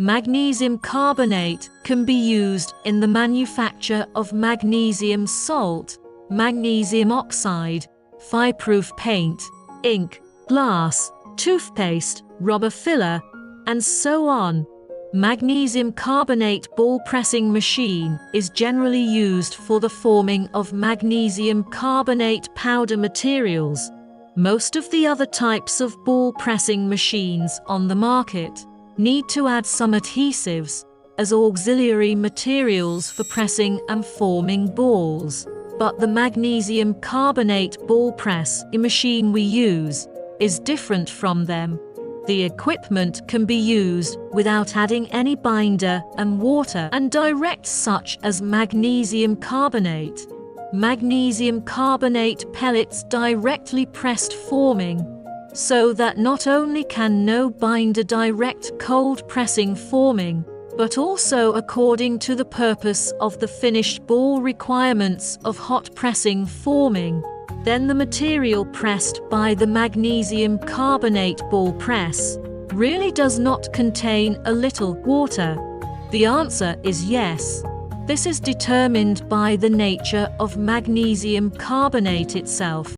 Magnesium carbonate can be used in the manufacture of magnesium salt, magnesium oxide, fireproof paint, ink, glass, toothpaste, rubber filler, and so on. Magnesium carbonate ball pressing machine is generally used for the forming of magnesium carbonate powder materials. Most of the other types of ball pressing machines on the market need to add some adhesives as auxiliary materials for pressing and forming balls. But the magnesium carbonate ball press machine we use is different from them. The equipment can be used without adding any binder and water and direct, such as magnesium carbonate. Magnesium carbonate pellets directly pressed forming, so that not only can no binder direct cold pressing forming, but also according to the purpose of the finished ball requirements of hot pressing forming. Then the material pressed by the magnesium carbonate ball press really does not contain a little water. The answer is yes. This is determined by the nature of magnesium carbonate itself.